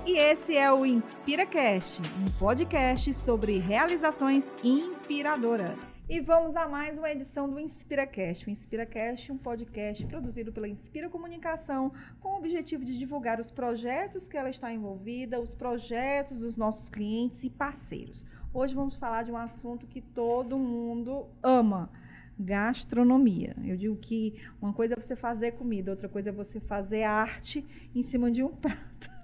E esse é o InspiraCast, um podcast sobre realizações inspiradoras. E vamos a mais uma edição do InspiraCast. O InspiraCast é um podcast produzido pela Inspira Comunicação com o objetivo de divulgar os projetos que ela está envolvida, os projetos dos nossos clientes e parceiros. Hoje vamos falar de um assunto que todo mundo ama: gastronomia. Eu digo que uma coisa é você fazer comida, outra coisa é você fazer arte em cima de um prato.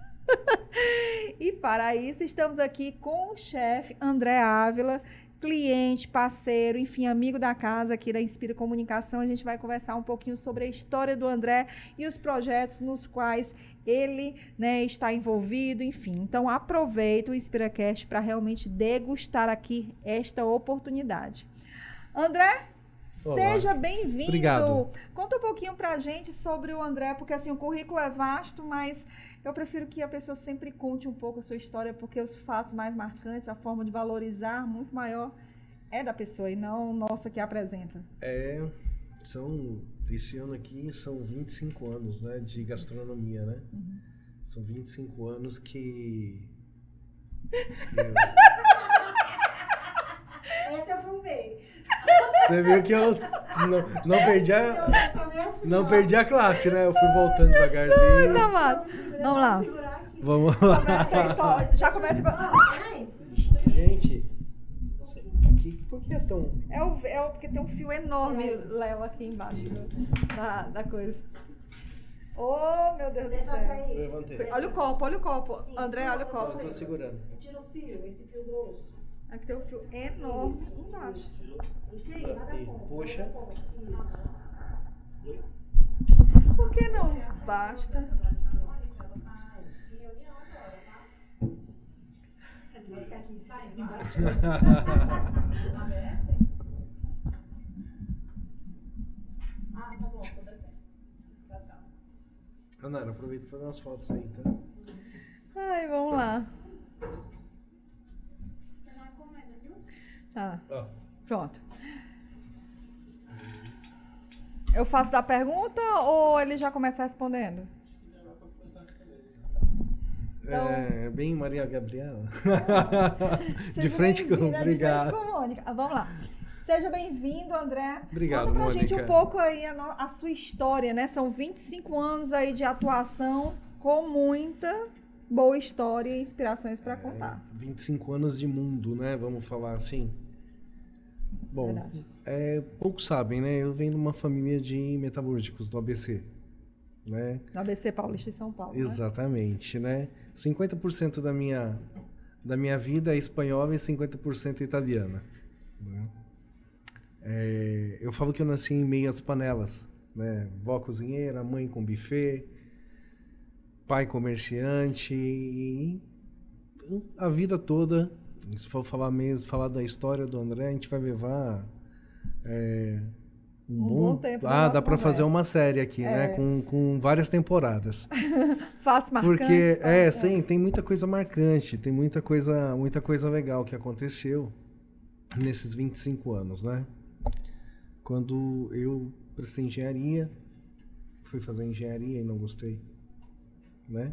E para isso estamos aqui com o chefe André Ávila, cliente, parceiro, enfim, amigo da casa aqui da Inspira Comunicação. A gente vai conversar um pouquinho sobre a história do André e os projetos nos quais ele, está envolvido, enfim. Então aproveita o InspiraCast para realmente degustar aqui esta oportunidade. André, olá. Seja bem-vindo. Obrigado. Conta um pouquinho pra gente sobre o André, porque assim, o currículo é vasto, mas eu prefiro que a pessoa sempre conte um pouco a sua história, porque os fatos mais marcantes, a forma de valorizar muito maior é da pessoa e não nossa que apresenta. Esse ano aqui são 25 anos, né, de gastronomia, né? Uhum. São 25 anos que... Essa eu filmei. Você viu que eu não perdi a classe, né? Eu fui voltando devagarzinho. Vamos lá. Vamos lá. Já começa com... Gente, por que é tão... porque tem um fio enorme, Léo, aqui embaixo da coisa. Oh, meu Deus do céu. Levantei. Olha o copo. Sim, André, olha o copo. Eu tô segurando. Tira o fio, esse fio grosso. Aqui tem um fio enorme embaixo. Isso aí, nada contra. Puxa. Isso. Por que não basta? Vai ficar aqui em cima. Tá bom, tô descendo. Tchau. Anara, aproveita e faz umas fotos aí, tá? Ai, vamos lá. Tá. Pronto. Eu faço da pergunta ou ele já começa respondendo? Então, bem Maria Gabriela. De frente com... Obrigado. De frente com Mônica. Vamos lá. Seja bem-vindo, André. Obrigado, Conta pra Mônica. gente um pouco aí a sua história, né? São 25 anos aí de atuação com muita boa história e inspirações para contar. 25 anos de mundo, né? Vamos falar assim. Bom, poucos sabem, né? Eu venho de uma família de metalúrgicos do ABC, né? Do ABC Paulista e São Paulo, exatamente, né? 50% da minha vida é espanhola e 50% italiana, né? Eu falo que eu nasci em meio às panelas, né? Vó cozinheira, mãe com buffet, pai comerciante, e a vida toda, se for falar da história do André, a gente vai levar um bom tempo. Dá para fazer uma série aqui, né? Com várias temporadas. Fatos marcantes. Porque tem muita coisa marcante, tem muita coisa legal que aconteceu nesses 25 anos, né? Quando eu prestei engenharia, fui fazer engenharia e não gostei, né?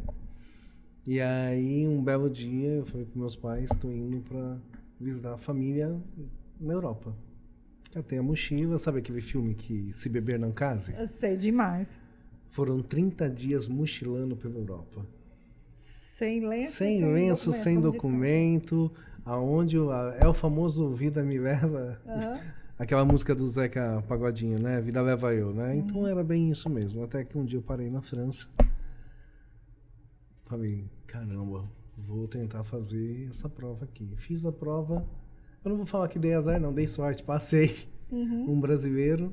E aí, um belo dia, eu falei para meus pais, estou indo para visitar a família na Europa. Catei a mochila, sabe aquele filme que Se Beber Não Case? Eu sei demais. Foram 30 dias mochilando pela Europa. Sem lenço, sem documento, aonde é o famoso Vida Me Leva, aquela música do Zeca Pagodinho, né? Vida Leva Eu, né? Então era bem isso mesmo, até que um dia eu parei na França. Falei, caramba, vou tentar fazer essa prova aqui. Fiz a prova, eu não vou falar que dei azar, não, dei sorte, passei. Um brasileiro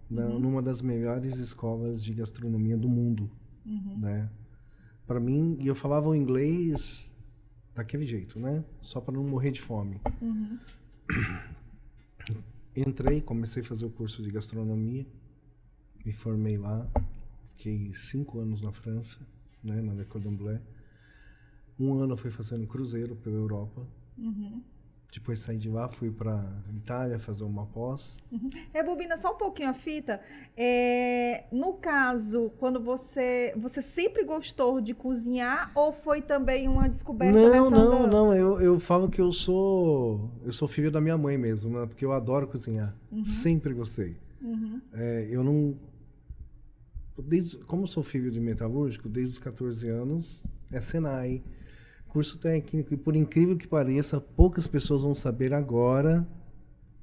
numa das melhores escolas de gastronomia do mundo, né? Para mim, e eu falava o inglês daquele jeito, né? Só para não morrer de fome. Entrei, comecei a fazer o curso de gastronomia, me formei lá, fiquei 5 anos na França, né, na Le Cordon Bleu. 1 ano eu fui fazendo cruzeiro pela Europa. Depois saí de lá, fui para Itália fazer uma pós. Rebobina só um pouquinho a fita. No caso, quando você sempre gostou de cozinhar ou foi também uma descoberta nessa andança? Não. Eu falo que eu sou filho da minha mãe mesmo, né? Porque eu adoro cozinhar. Sempre gostei. Eu não... Como eu sou filho de metalúrgico, desde os 14 anos, é Senai, curso técnico. E por incrível que pareça, poucas pessoas vão saber agora,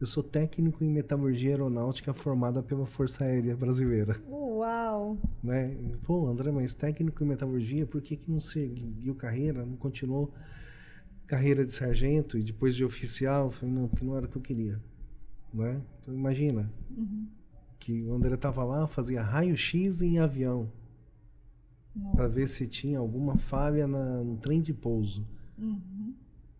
eu sou técnico em metalurgia aeronáutica formada pela Força Aérea Brasileira. Uau! Né? Pô, André, mas técnico em metalurgia, por que não seguiu carreira, não continuou carreira de sargento e depois de oficial? Eu falei, não, porque não era o que eu queria. Né? Então imagina que o André estava lá, fazia raio-x em avião para ver se tinha alguma falha no trem de pouso.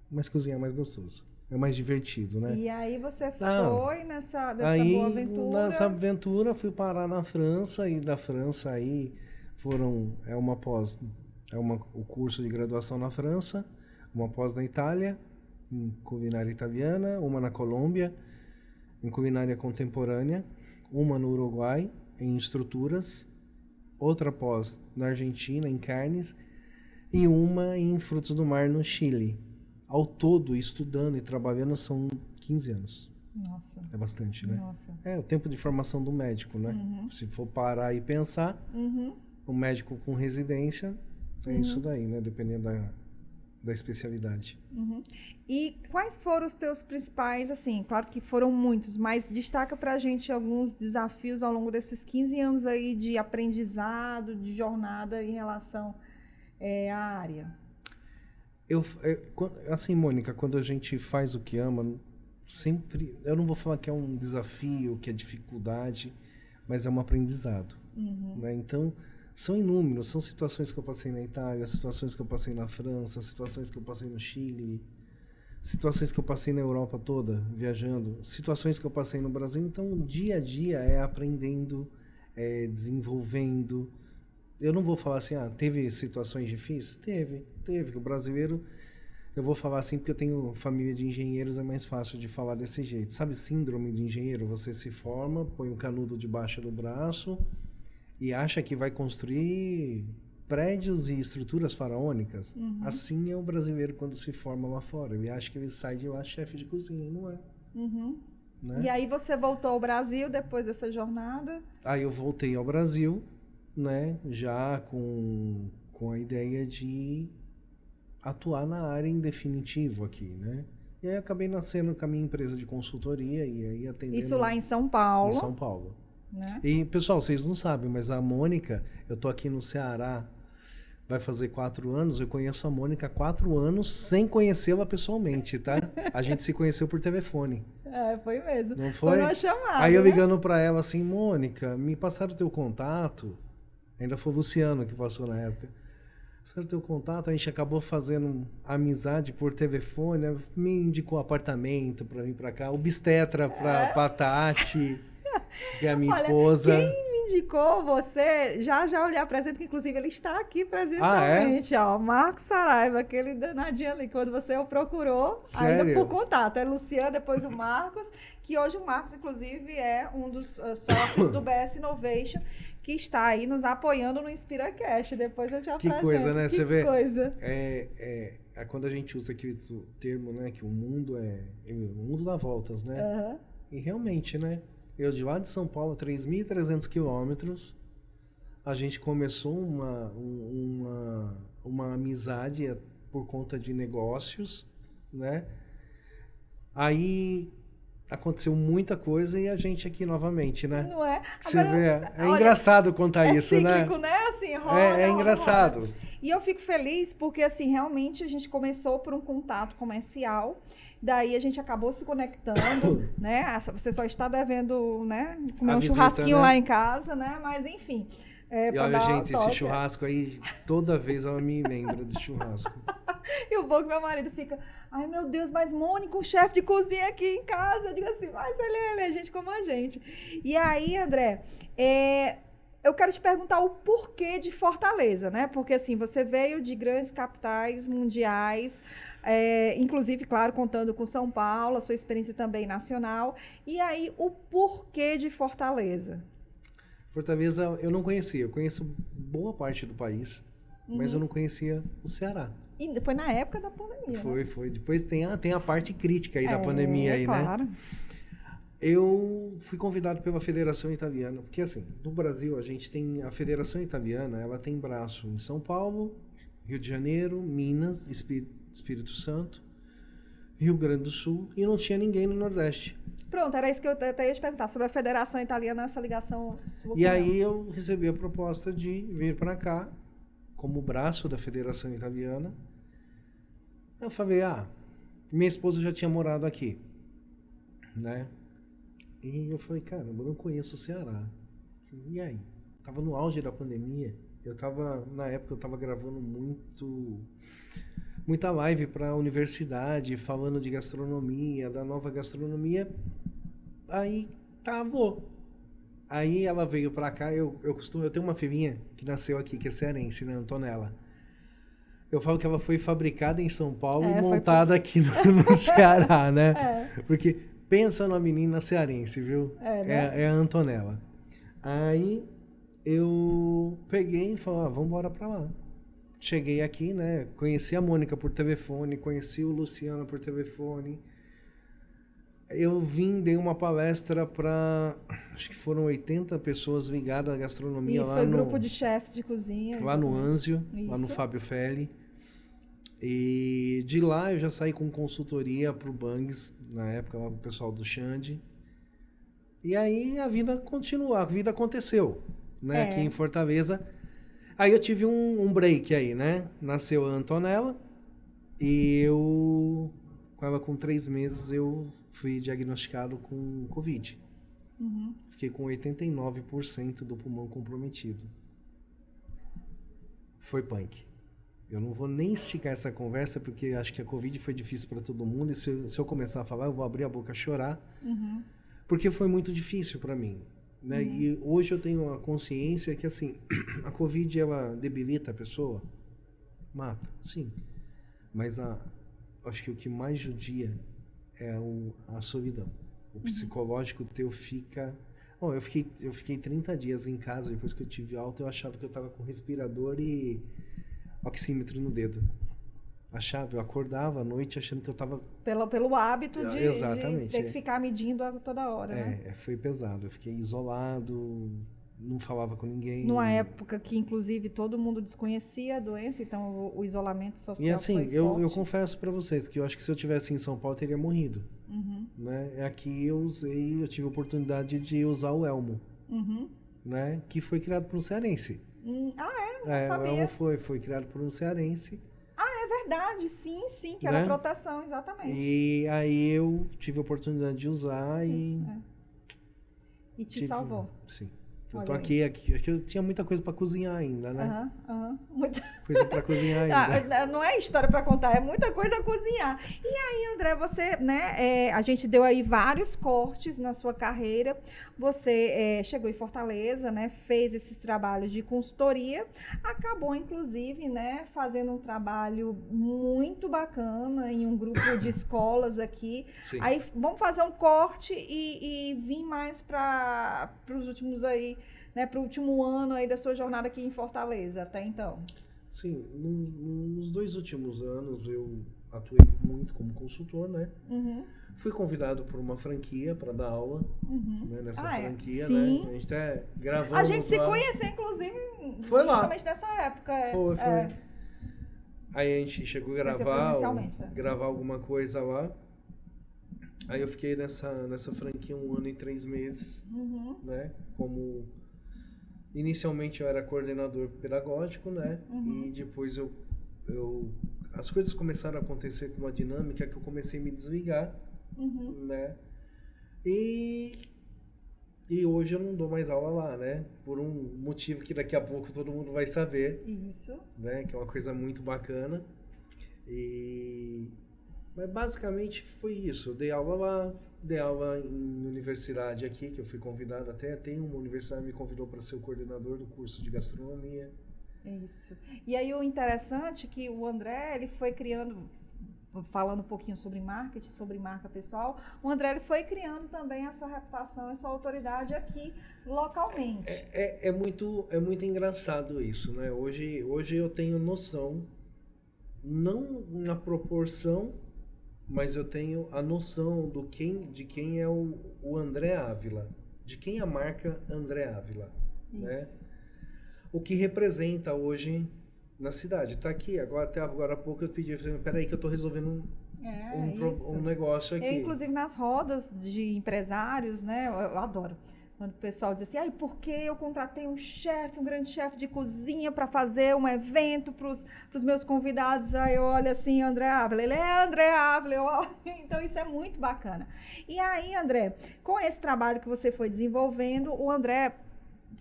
Mas cozinhar é mais gostoso. É mais divertido, né? E aí você foi nessa boa aventura? Nessa aventura fui parar na França, e da França aí o curso de graduação na França, uma pós na Itália, em culinária italiana, uma na Colômbia, em culinária contemporânea, uma no Uruguai, em estruturas, outra pós na Argentina, em carnes, e uma em frutos do mar no Chile. Ao todo, estudando e trabalhando, são 15 anos. Nossa. É bastante, né? Nossa. É o tempo de formação do médico, né? Se for parar e pensar, um médico com residência, é isso daí, né? Dependendo da especialidade. E quais foram os teus principais, assim, claro que foram muitos, mas destaca pra gente alguns desafios ao longo desses 15 anos aí de aprendizado, de jornada em relação à área. Assim, Mônica, quando a gente faz o que ama, sempre, eu não vou falar que é um desafio, que é dificuldade, mas é um aprendizado, né? Então, são inúmeros, são situações que eu passei na Itália, situações que eu passei na França, situações que eu passei no Chile, situações que eu passei na Europa toda, viajando, situações que eu passei no Brasil. Então, o dia a dia é aprendendo, desenvolvendo. Eu não vou falar assim, teve situações difíceis? Teve. O brasileiro, eu vou falar assim porque eu tenho família de engenheiros, é mais fácil de falar desse jeito. Sabe síndrome de engenheiro? Você se forma, põe um canudo debaixo do braço e acha que vai construir prédios e estruturas faraônicas. Assim é o brasileiro quando se forma lá fora. Ele acha que ele sai de lá chefe de cozinha, e não é. Né? E aí você voltou ao Brasil depois dessa jornada? Aí eu voltei ao Brasil, né, já com a ideia de atuar na área em definitivo aqui, né? E aí acabei nascendo com a minha empresa de consultoria e aí atendendo... Isso lá em São Paulo. Em São Paulo. Né? E, pessoal, vocês não sabem, mas a Mônica, eu tô aqui no Ceará, vai fazer 4 anos, eu conheço a Mônica há 4 anos sem conhecê-la pessoalmente, tá? A gente se conheceu por telefone. Foi mesmo. Não foi? Foi uma chamada, aí eu né? ligando pra ela assim, Mônica, me passaram o teu contato. Ainda foi o Luciano que passou na época. Passaram o teu contato, a gente acabou fazendo amizade por telefone, ela me indicou apartamento pra vir pra cá, obstetra pra Tati, que é a minha esposa. Quem me indicou você, já olhar presente, que inclusive ele está aqui presencialmente, ó, Marcos Saraiva, aquele danadinho ali, quando você o procurou, Sério? ainda por contato, é Luciano, depois o Marcos, que hoje o Marcos, inclusive, é um dos sócios do BS Innovation, que está aí nos apoiando no InspiraCast. Depois eu te apresento. Que coisa, né? Você vê? Coisa. Quando a gente usa aquele termo, né? Que o mundo dá voltas, né? E realmente, né? Eu de lá de São Paulo, 3.300 quilômetros, a gente começou uma amizade por conta de negócios, né? Aí aconteceu muita coisa e a gente aqui novamente, né? Não é? Você Agora, vê, engraçado contar isso, cíclico, né? Assim, roda, É engraçado. Roda. E eu fico feliz porque, assim, realmente a gente começou por um contato comercial, daí a gente acabou se conectando, né? Você só está devendo, né? Comer um churrasquinho, né? Lá em casa, né? Mas, enfim. E olha, gente, esse churrasco aí, toda vez ela me lembra de churrasco. E o bom que meu marido fica, ai meu Deus, mas Mônica, um chefe de cozinha aqui em casa. Eu digo assim, mas ele é gente como a gente. E aí, André, eu quero te perguntar o porquê de Fortaleza, né? Porque, assim, você veio de grandes capitais mundiais, inclusive, claro, contando com São Paulo, a sua experiência também nacional. E aí, o porquê de Fortaleza? Fortaleza eu não conhecia. Eu conheço boa parte do país, mas eu não conhecia o Ceará. E foi na época da pandemia, né? Foi. Depois tem a parte crítica aí da pandemia aí, claro. né? Eu fui convidado pela Federação Italiana, porque assim, no Brasil a gente tem a Federação Italiana, ela tem braço em São Paulo, Rio de Janeiro, Minas, Espírito Santo, Rio Grande do Sul, e não tinha ninguém no Nordeste. Pronto, era isso que eu até ia te perguntar, sobre a Federação Italiana, essa ligação sua E com aí ela. eu recebi a proposta de vir para cá, como braço da Federação Italiana. Eu falei, minha esposa já tinha morado aqui, né? E eu falei, caramba, eu não conheço o Ceará. E aí? Tava no auge da pandemia. Na época eu tava gravando muita live pra universidade, falando de gastronomia, da nova gastronomia. Aí, vou. Aí ela veio pra cá, eu tenho uma filhinha que nasceu aqui, que é cearense, né, Antonella. Eu falo que ela foi fabricada em São Paulo e montada aqui no Ceará, né? Porque pensa numa menina cearense, viu? Né? É a Antonella. Aí eu peguei e falei, vamos embora pra lá. Cheguei aqui, né? Conheci a Mônica por telefone, conheci o Luciano por telefone. Eu dei uma palestra para, acho que foram 80 pessoas ligadas à gastronomia. Isso, lá foi no grupo de chefes de cozinha. Lá no Anzio, lá no Isso. Fábio Felli. E de lá eu já saí com consultoria pro Bangs, na época lá pro pessoal do Xande. E aí a vida continuou, a vida aconteceu, né? Aqui em Fortaleza. Aí eu tive um break aí, né? Nasceu a Antonella e com ela com 3 meses, eu fui diagnosticado com Covid. Fiquei com 89% do pulmão comprometido. Foi punk. Eu não vou nem esticar essa conversa, porque acho que a Covid foi difícil para todo mundo. E se eu começar a falar, eu vou abrir a boca a chorar. Porque foi muito difícil para mim. Né? E hoje eu tenho a consciência que, assim, a Covid, ela debilita a pessoa? Mata, sim. Mas acho que o que mais judia é a solidão. O psicológico teu fica... Bom, eu fiquei 30 dias em casa depois que eu tive alta. Eu achava que eu estava com respirador e oxímetro no dedo. Eu acordava à noite achando que eu estava... Pelo hábito de Exatamente, ter que ficar medindo toda hora, né? Foi pesado. Eu fiquei isolado, não falava com ninguém. Numa época que, inclusive, todo mundo desconhecia a doença, então o isolamento social E assim, foi eu forte. confesso para vocês que eu acho que se eu tivesse em São Paulo, eu teria morrido. Né? Aqui eu tive a oportunidade de usar o Elmo, né? Que foi criado por um cearense. Não O sabia. Elmo foi criado por um cearense. É verdade, sim, que era Né? proteção, exatamente. E aí eu tive a oportunidade de usar e te salvou. Sim. Eu Olha tô aí. aqui eu tinha muita coisa para cozinhar ainda, né? Muita... Coisa para cozinhar ainda. Não é história para contar, é muita coisa a cozinhar. E aí, André, você, né, a gente deu aí vários cortes na sua carreira. Você chegou em Fortaleza, né, fez esses trabalhos de consultoria, acabou, inclusive, né, fazendo um trabalho muito bacana em um grupo de escolas aqui. Sim. Aí, vamos fazer um corte e vir mais para os últimos aí, né, para o último ano aí da sua jornada aqui em Fortaleza, até então. Sim, nos 2 últimos anos eu atuei muito como consultor, né? Fui convidado por uma franquia para dar aula, né? Nessa franquia, Sim. né? A gente até gravamos A gente se lá. conheceu, inclusive, Foi lá. justamente nessa época. Foi. Aí a gente chegou a Conheceu gravar presencialmente, gravar alguma coisa lá. Aí eu fiquei nessa franquia 1 ano e 3 meses, né? Inicialmente eu era coordenador pedagógico, né? E depois as coisas começaram a acontecer com uma dinâmica que eu comecei a me desligar, né? E hoje eu não dou mais aula lá, né? Por um motivo que daqui a pouco todo mundo vai saber. Isso. Né? Que é uma coisa muito bacana. Mas basicamente foi isso. Eu dei aula lá, dei aula em universidade aqui, que eu fui convidado até. Tem uma universidade que me convidou para ser o coordenador do curso de gastronomia. Isso. E aí o interessante é que o André, ele foi criando, falando um pouquinho sobre marketing, sobre marca pessoal, o André ele foi criando também a sua reputação e sua autoridade aqui localmente. É muito engraçado isso, né? Hoje eu tenho noção, não na proporção, mas eu tenho a noção de quem é o André Ávila, de quem é a marca André Ávila, né? Isso. O que representa hoje na cidade. Tá aqui, até agora há pouco eu pedi, peraí que eu tô resolvendo Isso. um negócio aqui. Inclusive nas rodas de empresários, né? Eu adoro. Quando o pessoal diz assim, ai, por que eu contratei um chefe, um grande chefe de cozinha para fazer um evento para os meus convidados? Aí eu olho assim, André Ávila, ele é André Ávila, então isso é muito bacana. E aí, André, com esse trabalho que você foi desenvolvendo, o André,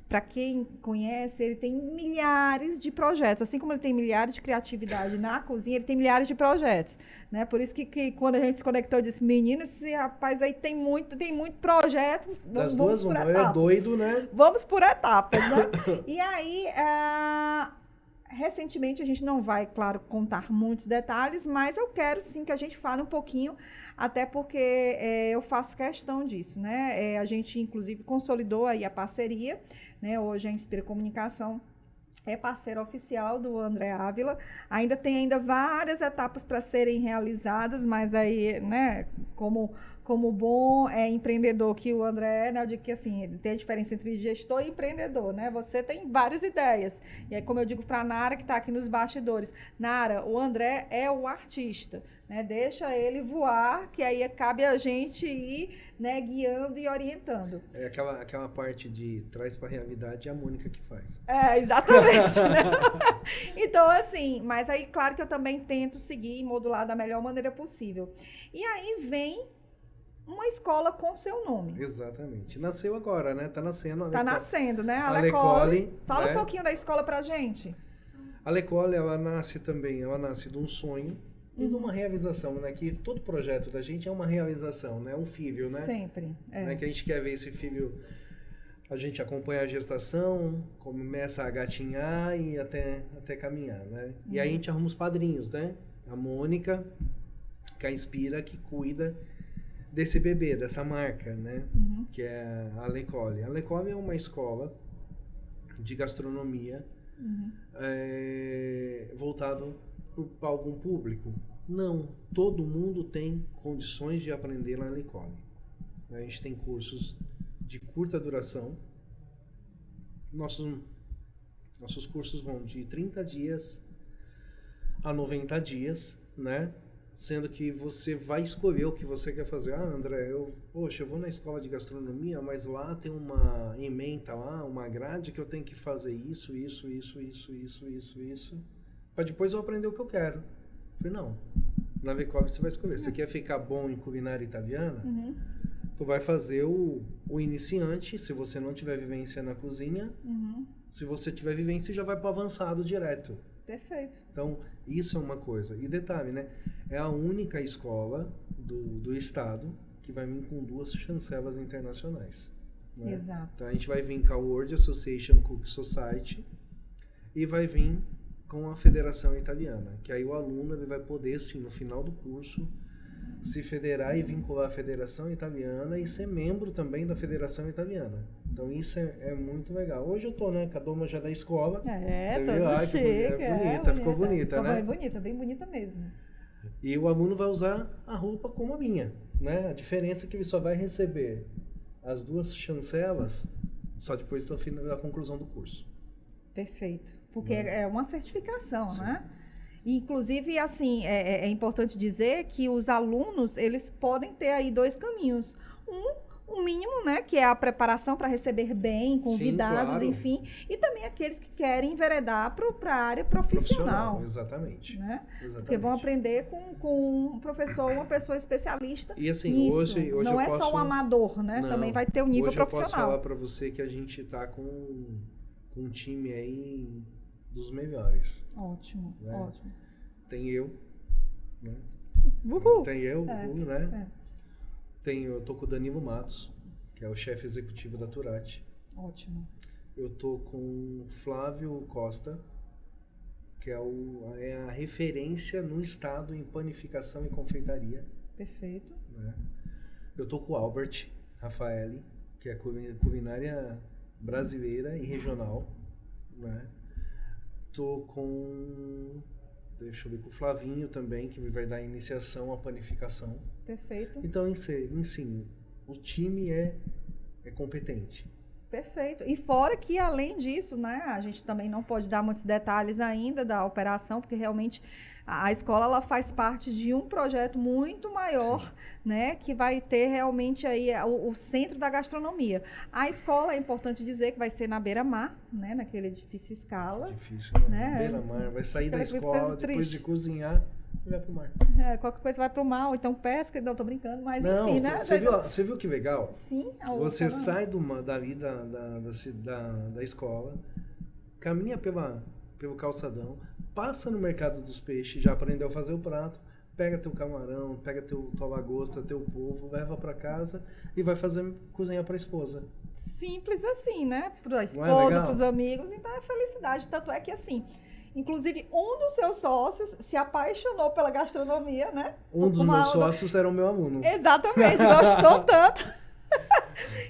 para quem conhece, ele tem milhares de projetos. Assim como ele tem milhares de criatividade na cozinha, ele tem milhares de projetos, né? Por isso que quando a gente se conectou, eu disse, menina, esse rapaz aí tem muito projeto. Das vamos duas, por uma, etapas. é doido, né? Vamos por etapas, né? E aí, recentemente, a gente não vai, claro, contar muitos detalhes, mas eu quero sim que a gente fale um pouquinho, até porque eu faço questão disso, né? A gente, inclusive, consolidou aí a parceria, né? Hoje a Inspira Comunicação é parceira oficial do André Ávila. Tem várias etapas para serem realizadas, mas aí, né, como bom empreendedor que o André é, né, eu digo que assim, tem a diferença entre gestor e empreendedor, né? Você tem várias ideias. E aí, como eu digo para a Nara, que está aqui nos bastidores, Nara, o André é o artista, né? Deixa ele voar, que aí cabe a gente ir, né, guiando e orientando. É aquela parte de traz para a realidade é a Mônica que faz. Exatamente, né? Então, assim, mas aí, claro que eu também tento seguir e modular da melhor maneira possível. E aí vem uma escola com seu nome. Exatamente. Nasceu agora, né? Tá nascendo. Tá nascendo, né? A Lecole, Lecole. Fala né? um pouquinho da escola pra gente. A Lecole, ela nasce de um sonho e de uma realização, né? Que todo projeto da gente é uma realização, né? Um filho, né? Sempre. Né? Que a gente quer ver esse filho, a gente acompanha a gestação, começa a gatinhar e até caminhar, né? E aí a gente arruma os padrinhos, né? A Mônica, que a Inspira, que cuida desse bebê, dessa marca, né? Que é a Lecole. A Lecole é uma escola de gastronomia voltado para algum público. Não, todo mundo tem condições de aprender na Lecole. A gente tem cursos de curta duração. Nossos cursos vão de 30 dias a 90 dias, né? Sendo que você vai escolher o que você quer fazer. André, eu vou na escola de gastronomia, mas lá tem uma ementa lá, uma grade que eu tenho que fazer isso, para depois eu aprender o que eu quero. Eu falei, não, na Lecole você vai escolher. Você quer ficar bom em culinária italiana? Tu vai fazer o iniciante, se você não tiver vivência na cozinha. Se você tiver vivência, já vai para o avançado direto. Perfeito. Então, isso é uma coisa. E detalhe, né? É a única escola do estado que vai vir com 2 chancelas internacionais. Né? Exato. Então, a gente vai vir com a World Association Cook Society e vai vir com a Federação Italiana. Que aí o aluno ele vai poder, assim, no final do curso, se federar e vincular a Federação Italiana e ser membro também da Federação Italiana. Então isso é muito legal. Hoje eu tô, né, com a doma já da escola. Todo chique. Ficou bonita, né? Bonita, bem bonita mesmo. E o aluno vai usar a roupa como a minha, né? A diferença é que ele só vai receber as 2 chancelas só depois da conclusão do curso. Perfeito. Porque é uma certificação, né? Inclusive, assim, é importante dizer que os alunos, eles podem ter aí 2 caminhos. O mínimo, né, que é a preparação para receber bem, convidados, claro. Enfim. E também aqueles que querem enveredar para a área profissional. Exatamente. Né? Exatamente. Porque vão aprender com um professor, uma pessoa especialista. E assim, nisso. hoje não eu é só o amador, né? Não, também vai ter o nível hoje profissional. Eu posso falar para você que a gente está com um time aí dos melhores. Ótimo, né? ótimo. Tem eu, né? Uhul. Tem eu, né? É. Eu tô com o Danilo Matos, que é o chefe executivo da Turati. Ótimo. Eu tô com o Flávio Costa, que é a referência no estado em panificação e confeitaria. Perfeito. Né? Eu tô com o Albert Rafaeli, que é culinária brasileira e regional. Né? Tô com... Deixa eu ver, com o Flavinho também, que vai dar iniciação à panificação. Perfeito. Então, em si, o time é competente. Perfeito. E fora que, além disso, né, a gente também não pode dar muitos detalhes ainda da operação, porque realmente a escola ela faz parte de um projeto muito maior, né, que vai ter realmente aí o centro da gastronomia. A escola, é importante dizer que vai ser na beira-mar, né, naquele edifício Scala. Difícil, Né? Beira-mar, vai sair da Aquela escola, coisa depois triste. de cozinhar, e vai pro mar. Qualquer coisa vai pro mar, ou então pesca, não, tô brincando, mas Não, enfim, né? você viu que legal? Sim. Você sai dali da escola, caminha pelo calçadão, passa no mercado dos peixes, já aprendeu a fazer o prato, pega teu camarão, pega tua lagosta, teu polvo, leva para casa e vai cozinhar para a esposa. Simples assim, né? Para a Não é esposa, legal? para os amigos, então é felicidade. Tanto é que assim, inclusive um dos seus sócios se apaixonou pela gastronomia, né? Um dos meus sócios era o meu aluno. Exatamente, gostou tanto.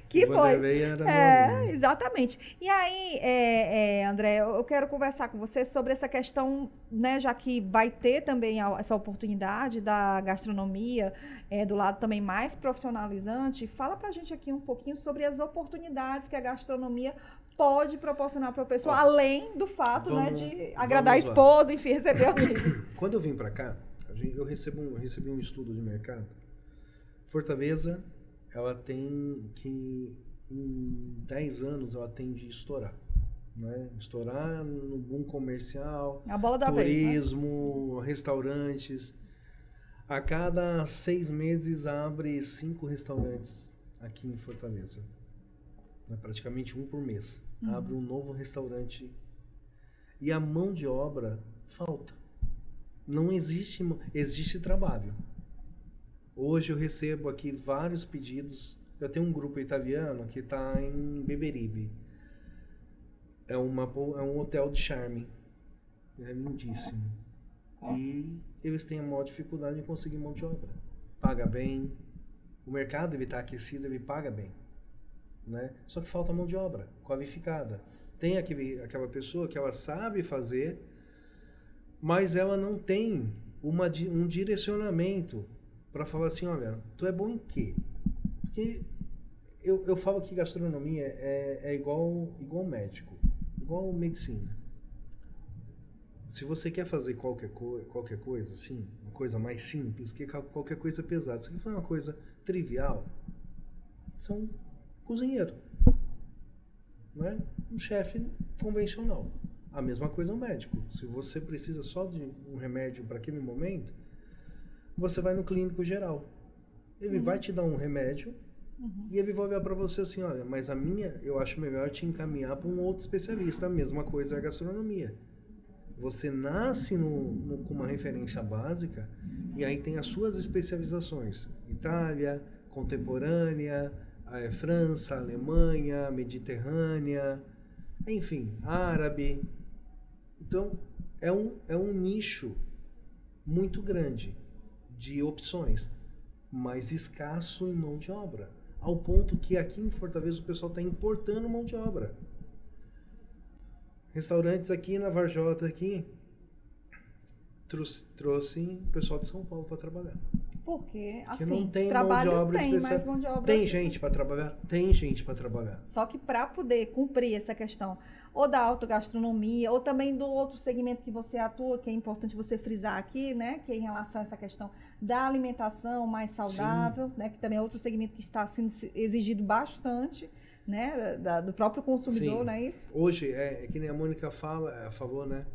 Que o foi. Vanderlei era meu aluno. Exatamente. E aí, André, eu quero conversar com você sobre essa questão, né, já que vai ter também essa oportunidade da gastronomia, do lado também mais profissionalizante. Fala pra gente aqui um pouquinho sobre as oportunidades que a gastronomia pode proporcionar para a pessoa, além do fato, né, de agradar a esposa, enfim, receber amigos. Quando eu vim para cá, eu recebi um estudo de mercado. Fortaleza, ela tem que, em 10 anos, ela tende a estourar. Né? Estourar no boom comercial, A bola da turismo, vez, né? Restaurantes. A cada 6 meses abre 5 restaurantes aqui em Fortaleza. Né? Praticamente um por mês. Abre um novo restaurante. E a mão de obra falta. Não existe trabalho. Hoje eu recebo aqui vários pedidos. Eu tenho um grupo italiano que está em Beberibe. É um hotel de charme. É lindíssimo. E eles têm a maior dificuldade em conseguir mão de obra. Paga bem. O mercado está aquecido, ele paga bem. Né? Só que falta mão de obra qualificada. Tem aquela pessoa que ela sabe fazer, mas ela não tem um direcionamento para falar assim, olha, tu é bom em quê? Porque eu falo que gastronomia é igual médico, igual medicina. Se você quer fazer qualquer coisa assim, uma coisa mais simples, que qualquer coisa pesada, se você quer fazer uma coisa trivial, são cozinheiro, né? Um chefe convencional. A mesma coisa é um médico. Se você precisa só de um remédio para aquele momento, você vai no clínico geral. Ele vai te dar um remédio e ele vai olhar para você assim, olha, mas eu acho melhor te encaminhar para um outro especialista. A mesma coisa é a gastronomia. Você nasce com uma referência básica e aí tem as suas especializações. Itália, contemporânea, França, Alemanha, Mediterrânea, enfim, árabe. Então, é um nicho muito grande de opções, mas escasso em mão de obra. Ao ponto que aqui em Fortaleza o pessoal está importando mão de obra. Restaurantes aqui na Varjota, aqui, trouxe o pessoal de São Paulo para trabalhar. Porque, assim, não tem trabalho mão de obra tem, especial. mas mão de obra... Tem gente para trabalhar? Tem gente para trabalhar. Só que para poder cumprir essa questão, ou da autogastronomia, ou também do outro segmento que você atua, que é importante você frisar aqui, né? Que é em relação a essa questão da alimentação mais saudável, né? Que também é outro segmento que está sendo exigido bastante, né? Do próprio consumidor, Sim. não é isso? Hoje, é que nem a Mônica falou, né?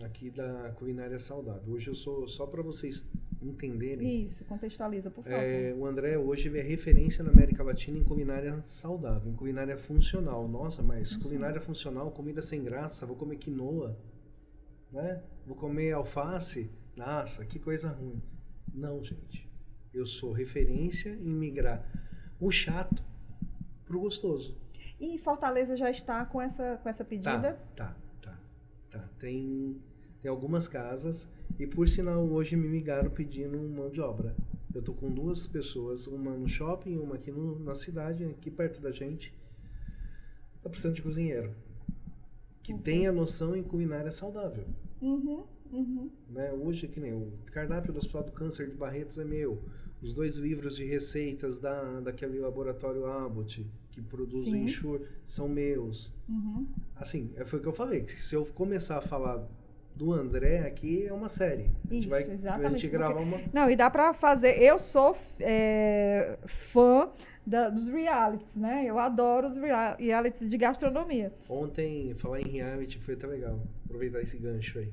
Aqui da culinária saudável. Hoje eu sou, só para vocês entenderem. Isso, contextualiza, por favor. O André hoje é referência na América Latina em culinária saudável, em culinária funcional. Nossa, mas culinária funcional, comida sem graça, vou comer quinoa, né? Vou comer alface, nossa, que coisa ruim. Não, gente. Eu sou referência em migrar o chato pro gostoso. E Fortaleza já está com essa pedida? Tá. Tem algumas casas e, por sinal, hoje me ligaram pedindo mão de obra. Eu tô com 2 pessoas, uma no shopping, uma aqui na cidade, aqui perto da gente. Tá precisando de cozinheiro. Que tenha noção em culinária saudável. Né? Hoje, que nem o cardápio do Hospital do Câncer de Barretos é meu. Os 2 livros de receitas daquele laboratório Abbott, que produz o Ensure, são meus. Assim, foi o que eu falei, que se eu começar a falar do André aqui, é uma série. Exatamente. A gente gravar uma... Não, e dá pra fazer... Eu sou fã dos realities, né? Eu adoro os realities de gastronomia. Ontem, falar em reality foi até legal. Aproveitar esse gancho aí.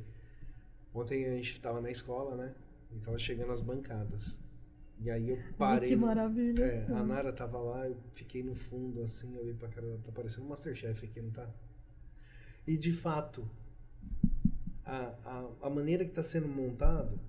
Ontem a gente tava na escola, né? E tava chegando as bancadas. E aí eu parei. Que maravilha. A Nara tava lá, eu fiquei no fundo, assim, eu olhei pra cara, tá parecendo um Masterchef aqui, não tá? E de fato, a maneira que tá sendo montado,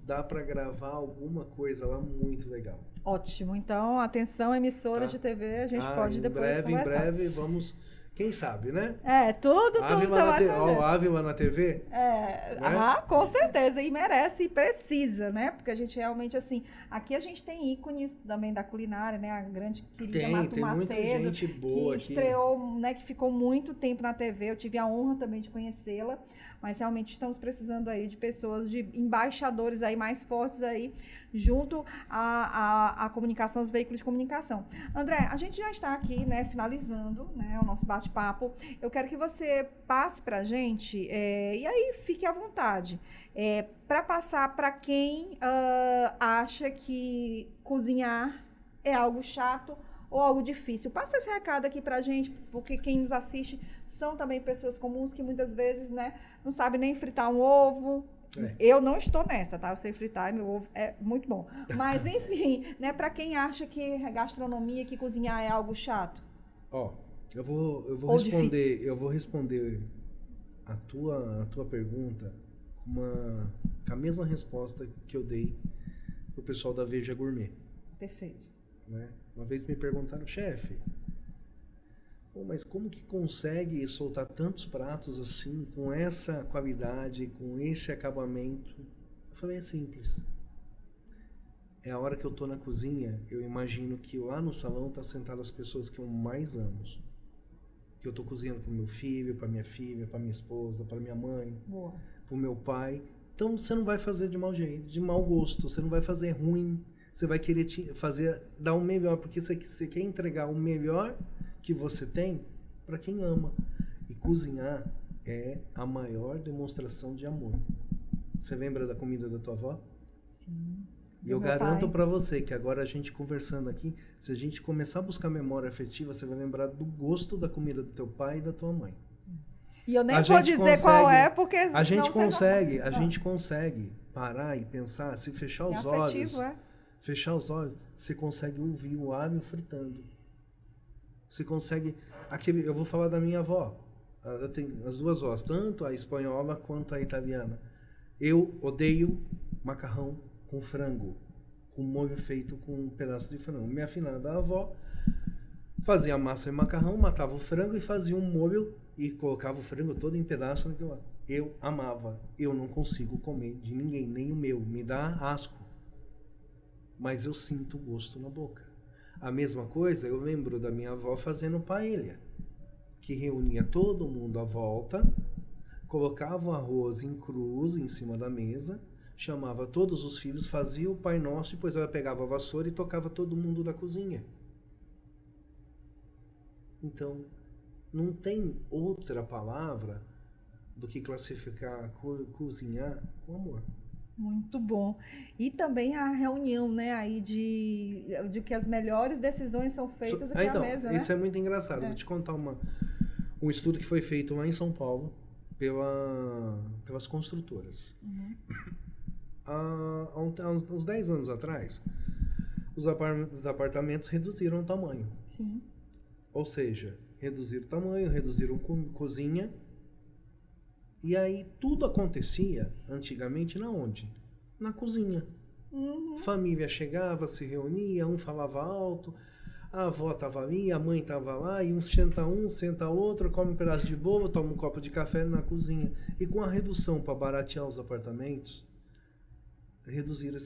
dá pra gravar alguma coisa lá muito legal. Ótimo. Então, atenção, emissora de TV, a gente pode depois conversar. Em breve, vamos... Quem sabe, né? Tudo Ávila na TV? Né? Com certeza, e merece e precisa, né? Porque a gente realmente, assim, aqui a gente tem ícones também da culinária, né? A grande querida Marta tem muita Macedo, gente boa que aqui. estreou, né? Que ficou muito tempo na TV, eu tive a honra também de conhecê-la, mas realmente estamos precisando aí de pessoas, de embaixadores aí mais fortes aí, junto à comunicação, aos veículos de comunicação. André, a gente já está aqui, né, finalizando, né, o nosso bate-papo. Eu quero que você passe para a gente, e aí fique à vontade, para passar para quem acha que cozinhar é algo chato ou algo difícil. Passa esse recado aqui para a gente, porque quem nos assiste são também pessoas comuns que muitas vezes, né, não sabem nem fritar um ovo. Eu não estou nessa, tá? Eu sei fritar e meu ovo é muito bom. Mas, enfim, né, para quem acha que gastronomia, que cozinhar é algo chato. Eu vou responder a tua pergunta com a mesma resposta que eu dei pro pessoal da Veja Gourmet. Perfeito. Né? Uma vez me perguntaram, chefe, mas como que consegue soltar tantos pratos assim, com essa qualidade, com esse acabamento? Eu falei, é simples. É a hora que eu tô na cozinha, eu imagino que lá no salão tá sentadas as pessoas que eu mais amo. Que eu tô cozinhando pro meu filho, pra minha filha, pra minha esposa, pra minha mãe, pro meu pai. Então você não vai fazer de mau jeito, de mau gosto, você não vai fazer ruim, você vai querer dar o melhor, porque você quer entregar o melhor que você tem para quem ama. E cozinhar é a maior demonstração de amor. Você lembra da comida da tua avó? Sim. E eu garanto para você que agora a gente conversando aqui, se a gente começar a buscar memória afetiva, você vai lembrar do gosto da comida do teu pai e da tua mãe. E eu nem vou dizer qual é, porque a gente consegue parar e pensar, se fechar os olhos, fechar os olhos, você consegue ouvir o alho fritando. Você consegue... eu vou falar da minha avó. Eu tenho as 2 vós, tanto a espanhola quanto a italiana. Eu odeio macarrão com frango, com molho feito com um pedaço de frango. Minha afinada avó fazia massa e macarrão, matava o frango e fazia um molho e colocava o frango todo em pedaço naquilo lá. Eu amava. Eu não consigo comer de ninguém, nem o meu. Me dá asco. Mas eu sinto gosto na boca. A mesma coisa, eu lembro da minha avó fazendo paella, que reunia todo mundo à volta, colocava o arroz em cruz em cima da mesa, chamava todos os filhos, fazia o Pai Nosso, depois ela pegava a vassoura e tocava todo mundo da cozinha. Então, não tem outra palavra do que classificar cozinhar com amor. Muito bom. E também a reunião, né, aí de que as melhores decisões são feitas aqui à mesa, né? Isso é muito engraçado. Vou te contar um estudo que foi feito lá em São Paulo pelas construtoras. Há uns 10 anos atrás, os apartamentos reduziram o tamanho. Sim. Ou seja, reduziram o tamanho, reduziram cozinha. E aí tudo acontecia antigamente na onde? na cozinha. Família chegava, se reunia, um falava alto, a avó estava ali, a mãe estava lá, e um, senta outro, come um pedaço de bolo, toma um copo de café na cozinha. E com a redução para baratear os apartamentos, reduziram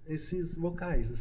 esses locais.